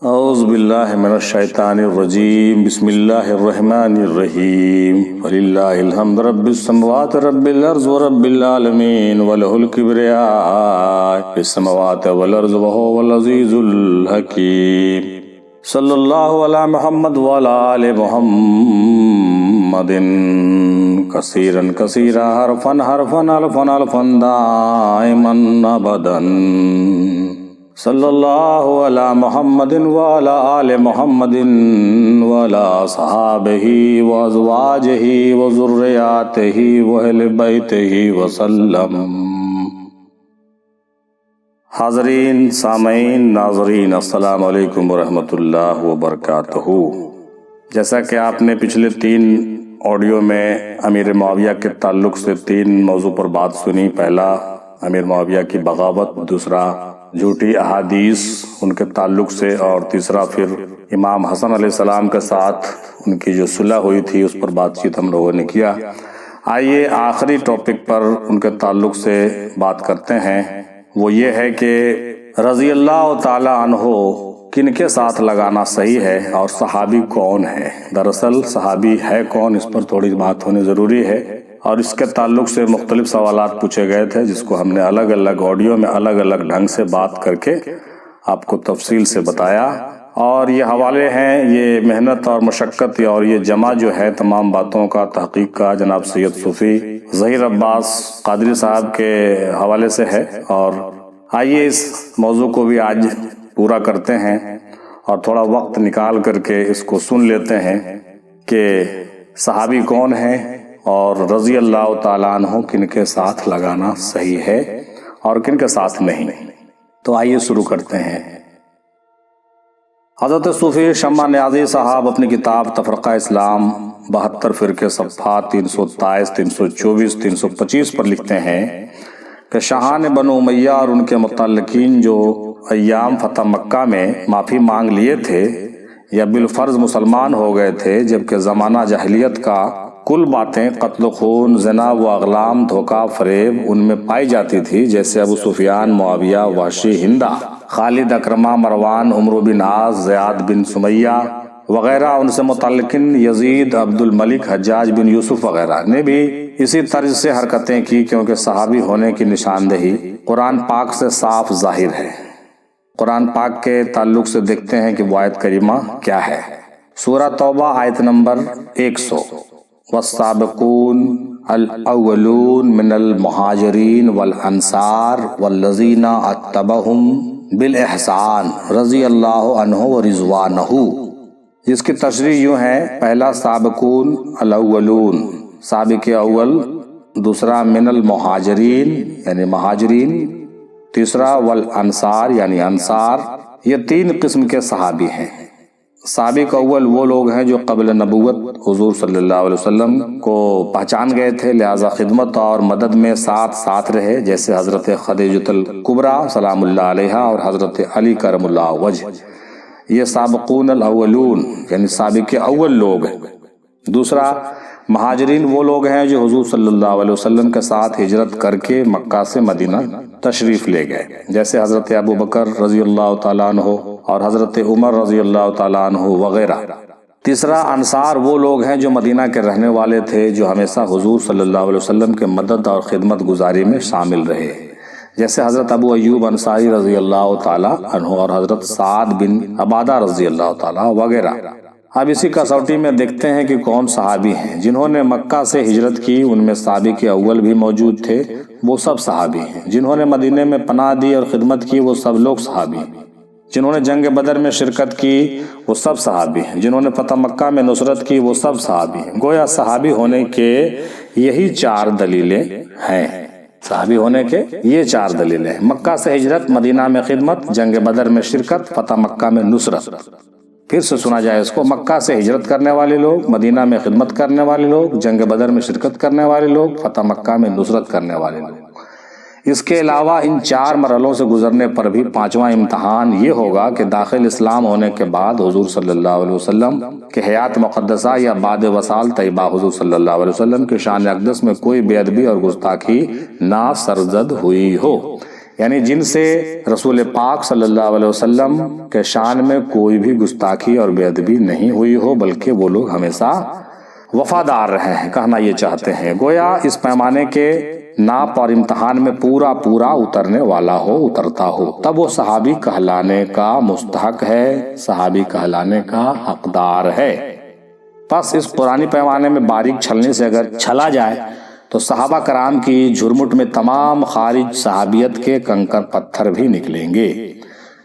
اعوذ باللہ من الشیطان الرجیم بسم اللہ الرحمن الرحیم وللہ الحمد رب السماوات رب الارض ورب العالمین وله الکبریاء فی السماوات والارض وهو العزیز الحکیم صلی اللہ علی محمد وعلی آل محمد کثیرا کثیرا حرفا حرفا الفا الفا دائما ابدا صلی اللہ علی محمد وعلی آل محمد وعلی اصحابہ وازواجہ وذریاتہ واہل بیتہ وسلم۔ حاضرین، سامعین، ناظرین، السلام علیکم ورحمۃ اللہ وبرکاتہ۔ جیسا کہ آپ نے پچھلے 3 آڈیو میں امیر معاویہ کے تعلق سے 3 موضوع پر بات سنی۔ پہلا امیر معاویہ کی بغاوت، دوسرا جھوٹی احادیث ان کے تعلق سے، اور تیسرا پھر امام حسن علیہ السلام کے ساتھ ان کی جو صلح ہوئی تھی اس پر بات چیت ہم لوگوں نے کیا۔ آئیے آخری ٹاپک پر ان کے تعلق سے بات کرتے ہیں۔ وہ یہ ہے کہ رضی اللہ تعالی عنہ کن کے ساتھ لگانا صحیح ہے اور صحابی کون ہے۔ دراصل صحابی ہے کون، اس پر تھوڑی بات ہونی ضروری ہے، اور اس کے تعلق سے مختلف سوالات پوچھے گئے تھے جس کو ہم نے الگ الگ آڈیو میں الگ الگ ڈھنگ سے بات کر کے آپ کو تفصیل سے بتایا۔ اور یہ حوالے ہیں، یہ محنت اور مشقت اور یہ جمع جو ہے تمام باتوں کا تحقیق کا جناب سید صوفی ظہیر عباس قادری صاحب کے حوالے سے ہے۔ اور آئیے اس موضوع کو بھی آج پورا کرتے ہیں اور تھوڑا وقت نکال کر کے اس کو سن لیتے ہیں کہ صحابی کون ہیں اور رضی اللہ تعالیٰ عنہ کن کے ساتھ لگانا صحیح ہے اور کن کے ساتھ نہیں۔ تو آئیے شروع کرتے ہیں۔ حضرت صوفی شمع نیازی صاحب اپنی کتاب تفرقہ اسلام 72 فرقے صفحات 323، 324، 325 پر لکھتے ہیں کہ شاہان بنو امیہ اور ان کے متعلقین جو ایام فتح مکہ میں معافی مانگ لیے تھے یا بالفرض مسلمان ہو گئے تھے، جبکہ زمانہ جاہلیت کا کل باتیں قتل و خون، زنا و اغلام، دھوکہ فریب ان میں پائی جاتی تھی، جیسے ابو سفیان، معاویہ، وحشی، ہندہ، خالد، اکرمہ، مروان، عمرو بن عاص، زیاد بن سمیہ وغیرہ، ان سے متعلقین یزید، عبد الملک، حجاج بن یوسف وغیرہ نے بھی اسی طرز سے حرکتیں کی، کیونکہ صحابی ہونے کی نشاندہی قرآن پاک سے صاف ظاہر ہے۔ قرآن پاک کے تعلق سے دیکھتے ہیں کہ وہ آیت کریمہ کیا ہے۔ سورہ توبہ آیت نمبر 100، والسابقون الاولون من المہاجرین والانصار والذین اتبعهم بالاحسان رضی اللہ عنہ ورضوانہ، جس کی تشریح یوں ہے: پہلا سابقون الاولون، سابق اول، دوسرا من المہاجرین یعنی مہاجرین، تیسرا والانصار یعنی انصار۔ یہ 3 قسم کے صحابی ہیں۔ سابق اول وہ لوگ ہیں جو قبل نبوت حضور صلی اللہ علیہ وسلم کو پہچان گئے تھے، لہذا خدمت اور مدد میں ساتھ رہے، جیسے حضرت خدیجۃ الکبریٰ سلام اللہ علیہا اور حضرت علی کرم اللہ وجہ۔ یہ سابقون الاولون یعنی سابق اول لوگ ہیں۔ دوسرا مہاجرین وہ لوگ ہیں جو حضور صلی اللہ علیہ وسلم کے ساتھ ہجرت کر کے مکہ سے مدینہ تشریف لے گئے، جیسے حضرت ابو بکر رضی اللہ تعالیٰ عنہ اور حضرت عمر رضی اللہ تعالیٰ عنہ وغیرہ۔ تیسرا انصار وہ لوگ ہیں جو مدینہ کے رہنے والے تھے، جو ہمیشہ حضور صلی اللہ علیہ وسلم کے مدد اور خدمت گزاری میں شامل رہے، جیسے حضرت ابو ایوب انصاری رضی اللہ تعالیٰ عنہ اور حضرت سعد بن عبادہ رضی اللہ تعالیٰ وغیرہ۔ اب اسی کسوٹی میں دیکھتے ہیں کہ کون صحابی ہیں جنہوں نے مکہ سے ہجرت کی، ان میں سابق اول بھی موجود تھے، وہ سب صحابی ہیں۔ جنہوں نے مدینے میں پناہ دی اور خدمت کی، وہ سب لوگ صحابی ہیں۔ جنہوں نے جنگ بدر میں شرکت کی، وہ سب صحابی ہیں۔ جنہوں نے فتح مکہ میں نصرت کی، وہ سب صحابی ہیں۔ گویا صحابی ہونے کے یہی 4 دلیلیں ہیں۔ صحابی ہونے کے یہ 4 دلیلیں ہیں: مکہ سے ہجرت، مدینہ میں خدمت، جنگ بدر میں شرکت، فتح مکہ میں نصرت۔ پھر سے سنا جائے اس کو: مکہ سے ہجرت کرنے والے لوگ، مدینہ میں خدمت کرنے والے لوگ، جنگ بدر میں شرکت کرنے والے لوگ، فتح مکہ میں نصرت کرنے والے لوگ۔ اس کے علاوہ ان 4 مرحلوں سے گزرنے پر بھی 5واں امتحان یہ ہوگا کہ داخل اسلام ہونے کے بعد حضور صلی اللہ علیہ وسلم کے حیات مقدسہ یا بعد وصال طیبہ حضور صلی اللہ علیہ وسلم کے شان اقدس میں کوئی بے ادبی اور گستاخی نہ سرزد ہوئی ہو۔ یعنی جن سے رسول پاک صلی اللہ علیہ وسلم کے شان میں کوئی بھی گستاخی اور بے ادبی نہیں ہوئی ہو، بلکہ وہ لوگ ہمیشہ وفادار رہے ہیں، کہنا یہ چاہتے ہیں۔ گویا اس پیمانے کے ناپ اور امتحان میں پورا اترنے والا ہو، اترتا ہو، تب وہ صحابی کہلانے کا مستحق ہے، صحابی کہلانے کا حقدار ہے۔ پس اس قرآنی پیمانے میں باریک چھلنے سے اگر چھلا جائے تو صحابہ کرام کی جھرمٹ میں تمام خارج صحابیت کے کنکر پتھر بھی نکلیں گے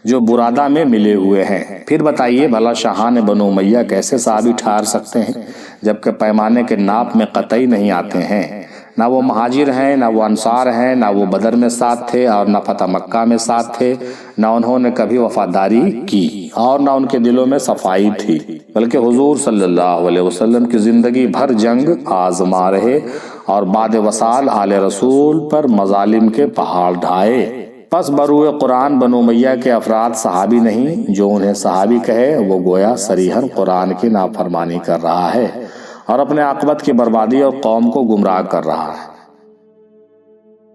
جو برادہ میں ملے ہوئے ہیں۔ پھر بتائیے بھلا شاہان بنو امیہ کیسے صحابی ٹھہر سکتے ہیں جبکہ پیمانے کے ناپ میں قطعی نہیں آتے ہیں؟ نہ وہ مہاجر ہیں، نہ وہ انصار ہیں، نہ وہ بدر میں ساتھ تھے اور نہ فتح مکہ میں ساتھ تھے، نہ انہوں نے کبھی وفاداری کی اور نہ ان کے دلوں میں صفائی تھی، بلکہ حضور صلی اللہ علیہ وسلم کی زندگی بھر جنگ آزما رہے اور بعد وصال آل رسول پر مظالم کے پہاڑ ڈھائے۔ پس بروئے قرآن بنو امیہ کے افراد صحابی نہیں، جو انہیں صحابی کہے وہ گویا صریحاً قرآن کی نافرمانی کر رہا ہے اور اپنے عاقبت کی بربادی اور قوم کو گمراہ کر رہا ہے۔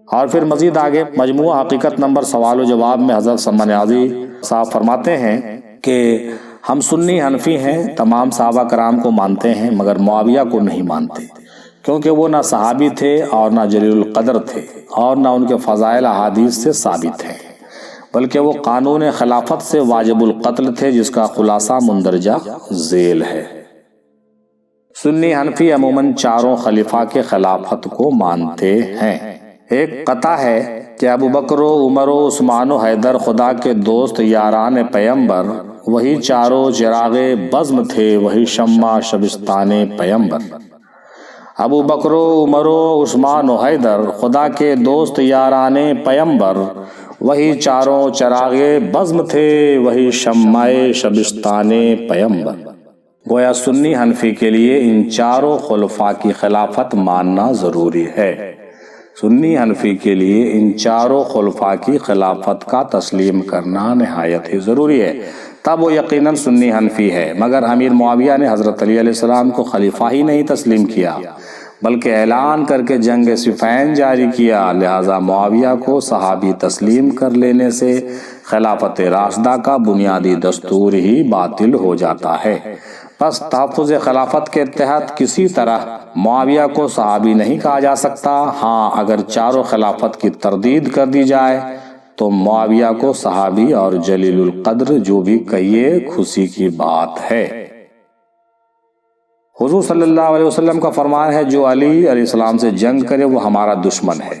اور پھر مزید آگے مجموعہ حقیقت نمبر سوال و جواب میں حضرت سما نیازی صاحب فرماتے ہیں کہ ہم سنی حنفی ہیں، تمام صحابہ کرام کو مانتے ہیں مگر معاویہ کو نہیں مانتے، کیونکہ وہ نہ صحابی تھے اور نہ جلیل القدر تھے اور نہ ان کے فضائل احادیث سے ثابت ہیں، بلکہ وہ قانون خلافت سے واجب القتل تھے جس کا خلاصہ مندرجہ ذیل ہے۔ سنی حنفی عموماً چاروں خلیفہ کے خلافت کو مانتے ہیں۔ ایک قطع ہے کہ ابو بکر و عمر و عثمان و حیدر خدا کے دوست یاران پیمبر، وہی چاروں چراغ بزم تھے، وہی شمع شبستان پیمبر۔ ابو بکر و عمر و عثمان و حیدر خدا کے دوست یاران پیمبر، وہی چاروں چراغ بزم تھے، وہی شمع شبستان پیمبر۔ گویا سنی حنفی کے لیے ان چاروں خلفاء کی خلافت ماننا ضروری ہے۔ سنی حنفی کے لیے ان چاروں خلفاء کی خلافت کا تسلیم کرنا نہایت ہی ضروری ہے، تب وہ یقیناً سنی حنفی ہے۔ مگر امیر معاویہ نے حضرت علی علیہ السلام کو خلیفہ ہی نہیں تسلیم کیا بلکہ اعلان کر کے جنگ صفین جاری کیا، لہذا معاویہ کو صحابی تسلیم کر لینے سے خلافت راشدہ کا بنیادی دستور ہی باطل ہو جاتا ہے۔ پس تحفظ خلافت کے تحت کسی طرح معاویہ کو صحابی نہیں کہا جا سکتا۔ ہاں اگر چاروں خلافت کی تردید کر دی جائے تو معاویہ کو صحابی اور جلیل القدر جو بھی کہیے خوشی کی بات ہے۔ حضور صلی اللہ علیہ وسلم کا فرمان ہے جو علی علیہ السلام سے جنگ کرے وہ ہمارا دشمن ہے۔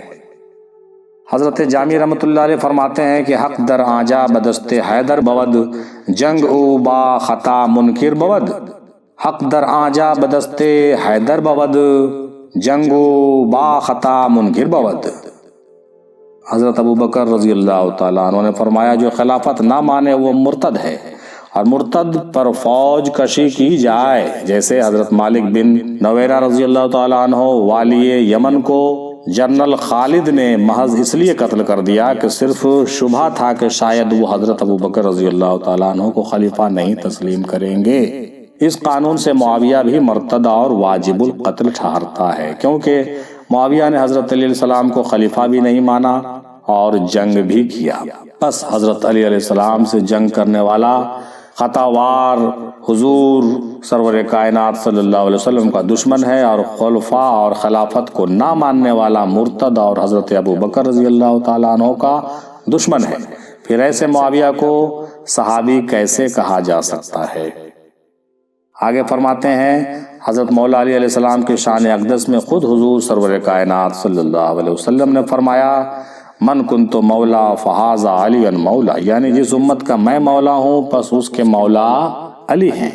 حضرت جامی رحمۃ اللہ علیہ فرماتے ہیں کہ حق در آنجا بدست حیدر بود، جنگ او با خطا منکر بود۔ حق در آنجا بدست حیدر بود، جنگ او با خطا منکر بود۔ حضرت ابو بکر رضی اللہ تعالیٰ عنہ نے فرمایا جو خلافت نہ مانے وہ مرتد ہے، اور مرتد پر فوج کشی کی جائے، جیسے حضرت مالک بن نویرہ رضی اللہ تعالیٰ عنہ والی یمن کو جنرل خالد نے محض اس لیے قتل کر دیا کہ صرف شبہ تھا کہ شاید وہ حضرت ابو بکر رضی اللہ تعالیٰ عنہ کو خلیفہ نہیں تسلیم کریں گے۔ اس قانون سے معاویہ بھی مرتد اور واجب القتل ٹھہرتا ہے، کیونکہ معاویہ نے حضرت علی علیہ السلام کو خلیفہ بھی نہیں مانا اور جنگ بھی کیا۔ بس حضرت علی علیہ السلام سے جنگ کرنے والا خطاوار حضور سرور کائنات صلی اللہ علیہ وسلم کا دشمن ہے، اور خلفاء اور خلافت کو نہ ماننے والا مرتد اور حضرت ابو بکر رضی اللہ تعالیٰ عنہ کا دشمن ہے۔ پھر ایسے معاویہ کو صحابی کیسے کہا جا سکتا ہے؟ آگے فرماتے ہیں حضرت مولا علی علیہ السلام کے شان اقدس میں خود حضور سرور کائنات صلی اللہ علیہ وسلم نے فرمایا من کنت مولا فہذا علی مولا، یعنی جس امت کا میں مولا ہوں پس اس کے مولا علی ہیں۔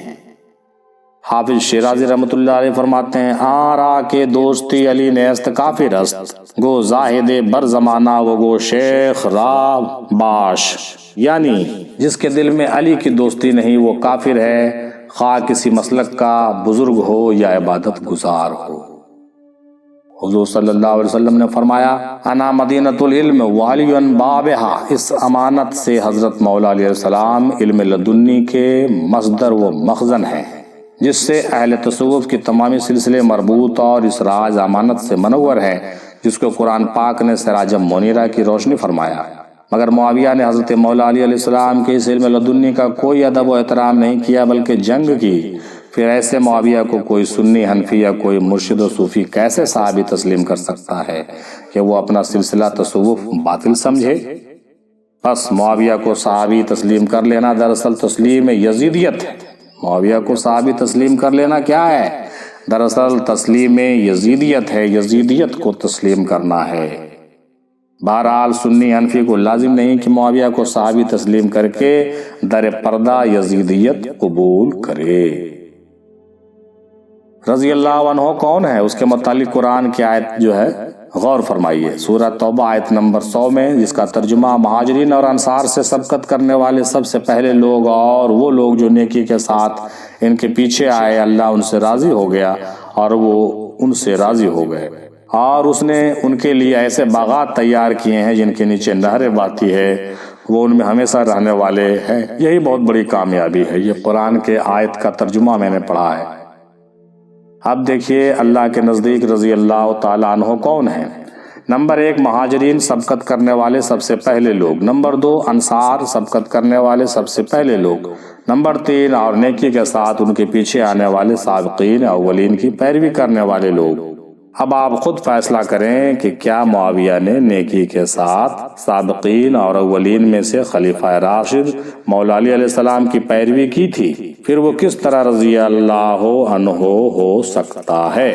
حافظ شیرازی رحمۃ اللہ علیہ فرماتے ہیں آرا کے دوستی علی نیست کافر است، گو زاہد بر زمانہ و گو شیخ را باش، یعنی جس کے دل میں علی کی دوستی نہیں وہ کافر ہے، خواہ کسی مسلک کا بزرگ ہو یا عبادت گزار ہو۔ حضور صلی اللہ علیہ وسلم نے فرمایا انا مدینۃ العلم وعلی بابہا، اس امانت سے حضرت مولا علیہ السلام علم لدنی کے مصدر و مخزن ہیں، جس سے اہل تصوف کی تمامی سلسلے مربوط اور اس راز امانت سے منور ہیں، جس کو قرآن پاک نے سراج منیرہ کی روشنی فرمایا۔ مگر معاویہ نے حضرت مولا علی علیہ السلام کے اس علم لدنی کا کوئی ادب و احترام نہیں کیا بلکہ جنگ کی۔ پھر ایسے معاویہ کو کوئی سنی حنفی یا کوئی مرشد و صوفی کیسے صحابی تسلیم کر سکتا ہے کہ وہ اپنا سلسلہ تصوف باطل سمجھے؟ بس معاویہ کو صحابی تسلیم کر لینا دراصل تسلیم یزیدیت ہے۔ معاویہ کو صحابی تسلیم کر لینا کیا ہے؟ دراصل تسلیم یزیدیت ہے، یزیدیت کو تسلیم کرنا ہے۔ بہرحال سنی حنفی کو لازم نہیں کہ معاویہ کو صحابی تسلیم کر کے در پردہ یزیدیت قبول کرے۔ رضی اللہ عنہ کون ہے؟ اس کے متعلق قرآن کی آیت جو ہے غور فرمائیے، سورہ توبہ آیت نمبر 100 میں، جس کا ترجمہ مہاجرین اور انصار سے سبقت کرنے والے سب سے پہلے لوگ اور وہ لوگ جو نیکی کے ساتھ ان کے پیچھے آئے، اللہ ان سے راضی ہو گیا اور وہ ان سے راضی ہو گئے، اور اس نے ان کے لیے ایسے باغات تیار کیے ہیں جن کے نیچے نہریں بہتی ہے، وہ ان میں ہمیشہ رہنے والے ہیں۔ یہی بہت بڑی کامیابی ہے۔ یہ قرآن کے آیت کا ترجمہ میں نے پڑھا ہے۔ اب دیکھیے اللہ کے نزدیک رضی اللہ تعالیٰ عنہ کون ہیں؟ نمبر 1 مہاجرین، سبقت کرنے والے سب سے پہلے لوگ۔ نمبر 2 انصار، سبقت کرنے والے سب سے پہلے لوگ۔ نمبر 3 اور نیکی کے ساتھ ان کے پیچھے آنے والے سابقین اولین کی پیروی کرنے والے لوگ۔ اب آپ خود فیصلہ کریں کہ کیا معاویہ نے نیکی کے ساتھ سابقین اور اولین میں سے خلیفہ راشد مولا علی علیہ السلام کی پیروی کی تھی؟ پھر وہ کس طرح رضی اللہ عنہ ہو سکتا ہے؟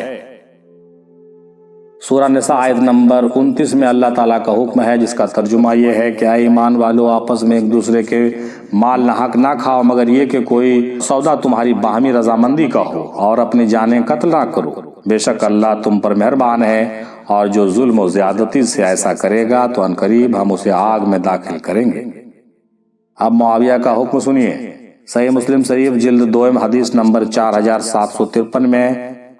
سورہ نساء آیت نمبر 29 میں اللہ تعالیٰ کا حکم ہے، جس کا ترجمہ یہ ہے کہ اے ایمان والو، آپس میں ایک دوسرے کے مال ناحق نہ کھاؤ مگر یہ کہ کوئی سودا تمہاری باہمی رضامندی کا ہو، اور اپنی جانیں قتل نہ کرو، بے شک اللہ تم پر مہربان ہے، اور جو ظلم و زیادتی سے ایسا کرے گا تو عنقریب ہم اسے آگ میں داخل کریں گے۔ اب معاویہ کا حکم سنیے۔ صحیح مسلم شریف جلد 2 حدیث نمبر 4753 میں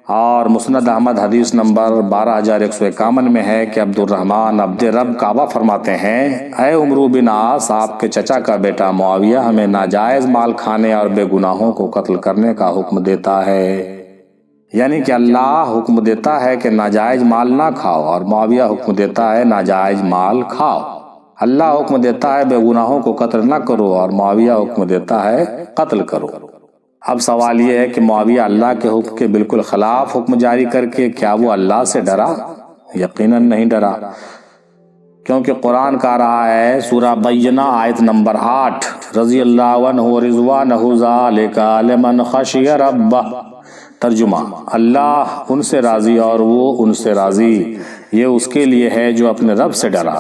اور مسند احمد حدیث نمبر 12151 میں ہے کہ عبد الرحمن عبد رب کعبہ فرماتے ہیں، اے عمرو بن عاص، آپ کے چچا کا بیٹا معاویہ ہمیں ناجائز مال کھانے اور بے گناہوں کو قتل کرنے کا حکم دیتا ہے۔ یعنی کہ اللہ حکم دیتا ہے کہ ناجائز مال نہ کھاؤ، اور معاویہ حکم دیتا ہے ناجائز مال کھاؤ۔ اللہ حکم دیتا ہے بے گناہوں کو قتل نہ کرو، اور معاویہ حکم دیتا ہے قتل کرو۔ اب سوال یہ ہے کہ معاویہ اللہ کے حکم کے بالکل خلاف حکم جاری کر کے کیا وہ اللہ سے ڈرا؟ یقیناً نہیں ڈرا، کیونکہ قرآن کہہ رہا ہے سورہ بینہ آیت نمبر 8، رضی اللہ عنہ ورضوانہ ذالک لمن خشی ربہ۔ ترجمہ، اللہ ان سے راضی اور وہ ان سے راضی، یہ اس کے لیے ہے جو اپنے رب سے ڈرا۔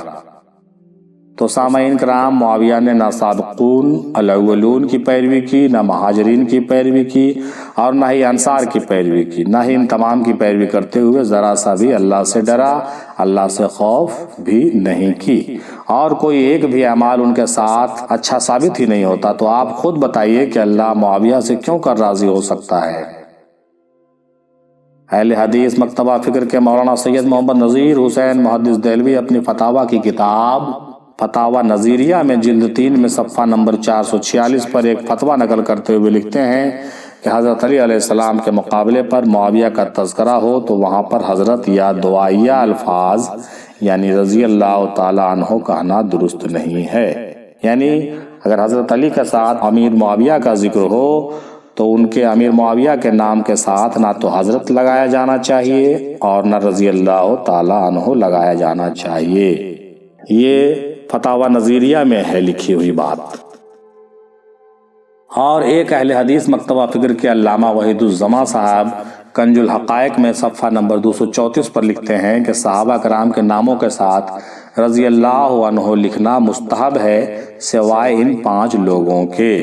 تو سامعین کرام، معاویہ نے نہ سابقون الاولون کی پیروی کی، نہ مہاجرین کی پیروی کی، اور نہ ہی انصار کی پیروی کی، نہ ہی ان تمام کی پیروی کرتے ہوئے ذرا سا بھی اللہ سے ڈرا، اللہ سے خوف بھی نہیں کی، اور کوئی ایک بھی اعمال ان کے ساتھ اچھا ثابت ہی نہیں ہوتا۔ تو آپ خود بتائیے کہ اللہ معاویہ سے کیوں کر راضی ہو سکتا ہے؟ اہل حدیث مکتبہ فکر کے مولانا سید محمد نذیر حسین محدث دہلوی اپنی فتاویٰ کی کتاب فتاویٰ نظیریہ میں جلد 3 میں صفحہ نمبر 446 پر ایک فتویٰ نقل کرتے ہوئے لکھتے ہیں کہ حضرت علی علیہ السلام کے مقابلے پر معاویہ کا تذکرہ ہو تو وہاں پر حضرت یا دعائیہ الفاظ یعنی رضی اللہ تعالیٰ عنہ کہنا درست نہیں ہے۔ یعنی اگر حضرت علی کے ساتھ امیر معاویہ کا ذکر ہو تو ان کے امیر معاویہ کے نام کے ساتھ نہ تو حضرت لگایا جانا چاہیے اور نہ رضی اللہ تعالیٰ عنہ لگایا جانا چاہیے۔ یہ فتاویٰ نظیریہ میں ہے لکھی ہوئی بات۔ اور ایک اہل حدیث مکتبہ فکر کے علامہ وحید الزماں صاحب کنز الحقائق میں صفحہ نمبر 234 پر لکھتے ہیں کہ صحابہ کرام کے ناموں کے ساتھ رضی اللہ عنہ لکھنا مستحب ہے سوائے ان 5 لوگوں کے،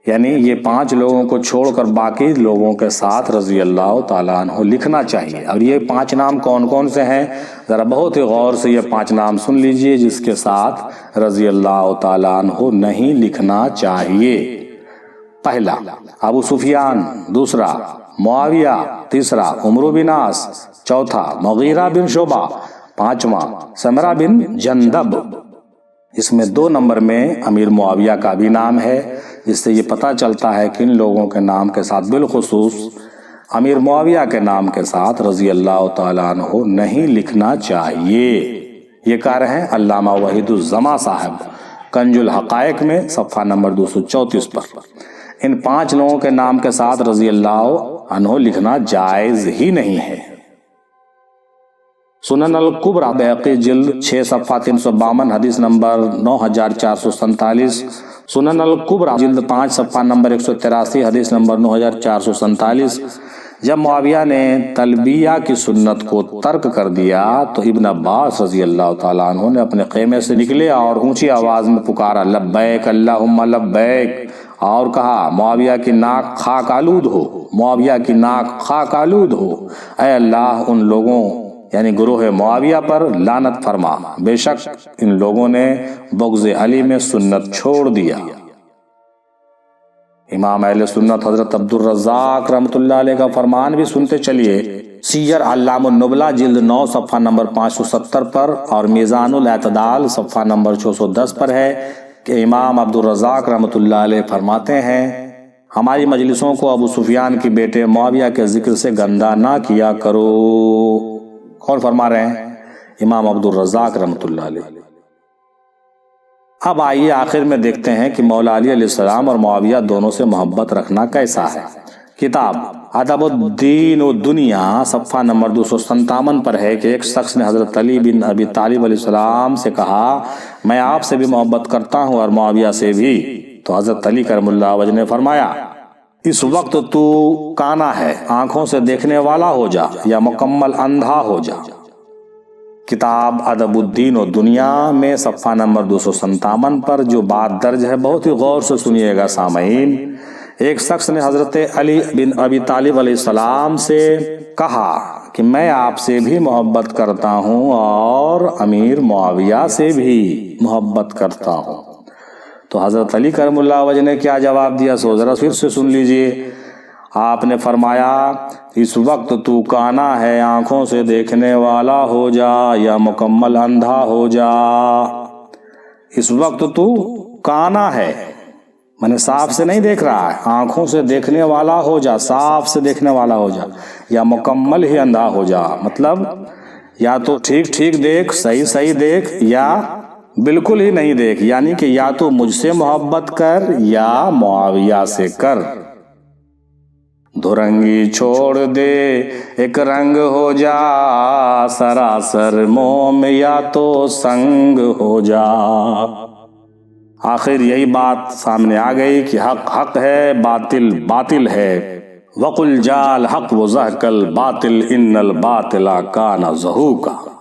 یعنی یہ 5 لوگوں کو چھوڑ کر باقی لوگوں کے ساتھ رضی اللہ تعالیٰ عنہ لکھنا چاہیے۔ اور یہ 5 نام کون کون سے ہیں؟ ذرا بہت ہی غور سے یہ 5 نام سن لیجئے جس کے ساتھ رضی اللہ تعالیٰ عنہ نہیں لکھنا چاہیے۔ پہلا ابو سفیان، دوسرا معاویہ، تیسرا عمرو بن عاص، چوتھا مغیرہ بن شعبہ، پانچواں سمرہ بن جندب۔ اس میں 2 نمبر میں امیر معاویہ کا بھی نام ہے، جس سے یہ پتہ چلتا ہے کہ ان لوگوں کے نام کے ساتھ بالخصوص امیر معاویہ کے نام کے ساتھ رضی اللہ تعالیٰ عنہ نہیں لکھنا چاہیے۔ یہ کہہ رہے ہیں علامہ وحید الزما صاحب کنج الحقائق میں صفحہ نمبر 234 پر۔ ان 5 لوگوں کے نام کے ساتھ رضی اللہ عنہ لکھنا جائز ہی نہیں ہے۔ سنن الکبریٰ بہقی جلد 6 صفحہ 352 حدیث نمبر 9447، سنن الکبریٰ جلد 5 صفحہ نمبر 183 حدیث نمبر 9447۔ جب معاویہ نے تلبیہ کی سنت کو ترک کر دیا تو ابن عباس رضی اللہ تعالیٰ عنہ نے اپنے خیمے سے نکلے اور اونچی آواز میں پکارا لبیک اللہم لبیک، اور کہا معاویہ کی ناک خاک آلود ہو، معاویہ کی ناک خاک آلود ہو، اے اللہ ان لوگوں یعنی گروہ معاویہ پر لعنت فرما، بے شک ان لوگوں نے بغض علی میں سنت چھوڑ دیا۔ امام اہل سنت حضرت عبدالرزاق رحمۃ اللہ علیہ کا فرمان بھی سنتے چلیے۔ سیر علام النبلہ جلد 9 صفحہ نمبر 570 پر اور میزان الاعتدال صفحہ نمبر 610 پر ہے کہ امام عبدالرزاق رحمۃ اللہ علیہ فرماتے ہیں ہماری مجلسوں کو ابو سفیان کے بیٹے معاویہ کے ذکر سے گندا نہ کیا کرو۔ کون فرما رہے ہیں؟ امام عبدالرزاق رحمۃ اللہ علیہ۔ اب آئیے آخر میں دیکھتے ہیں کہ مولا علی علیہ السلام اور معاویہ دونوں سے محبت رکھنا کیسا ہے۔ کتاب ادب الدین و دنیا صفحہ نمبر 257 پر ہے کہ ایک شخص نے حضرت علی بن ابی طالب علیہ السلام سے کہا میں آپ سے بھی محبت کرتا ہوں اور معاویہ سے بھی، تو حضرت علی کرم اللہ وجہ نے فرمایا اس وقت تو کانا ہے، آنکھوں سے دیکھنے والا ہو جا یا مکمل اندھا ہو جا۔ کتاب ادب الدین و دنیا میں صفحہ نمبر 257 پر جو بات درج ہے بہت ہی غور سے سنیے گا سامعین۔ ایک شخص نے حضرت علی بن ابی طالب علیہ السلام سے کہا کہ میں آپ سے بھی محبت کرتا ہوں اور امیر معاویہ سے بھی محبت کرتا ہوں، تو حضرت علی کرم اللہ وجہ نے کیا جواب دیا سو ذرا پھر سے سن لیجئے۔ آپ نے فرمایا اس وقت تو کانا ہے، آنکھوں سے دیکھنے والا ہو جا یا مکمل اندھا ہو جا۔ اس وقت تو کانا ہے میں نے صاف سے نہیں دیکھ رہا ہے، آنکھوں سے دیکھنے والا ہو جا، صاف سے دیکھنے والا ہو جا یا مکمل ہی اندھا ہو جا، مطلب یا تو ٹھیک ٹھیک دیکھ، صحیح دیکھ، یا بالکل ہی نہیں دیکھ، یعنی کہ یا تو مجھ سے محبت کر یا معاویہ سے کر۔ دھرنگی چھوڑ دے ایک رنگ ہو جا، سراسر موم یا تو سنگ ہو جا۔ آخر یہی بات سامنے آ گئی کہ حق حق ہے، باطل باطل ہے۔ وَقُلْ جَاءَ الْحَقُّ وَزَهَقَ الْبَاطِلُ إِنَّ الْبَاطِلَ كَانَ زَهُوقًا۔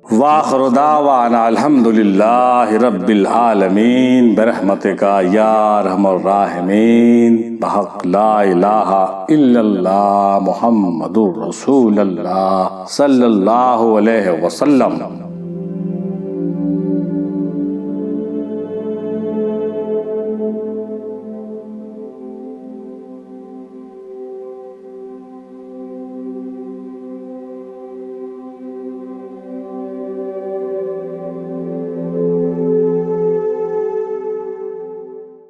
وآخر دعوانا الحمد للہ رب العالمین برحمتک یا ارحم الراحمین بحق لا الہ الا اللہ محمد رسول اللہ صلی اللہ علیہ وسلم۔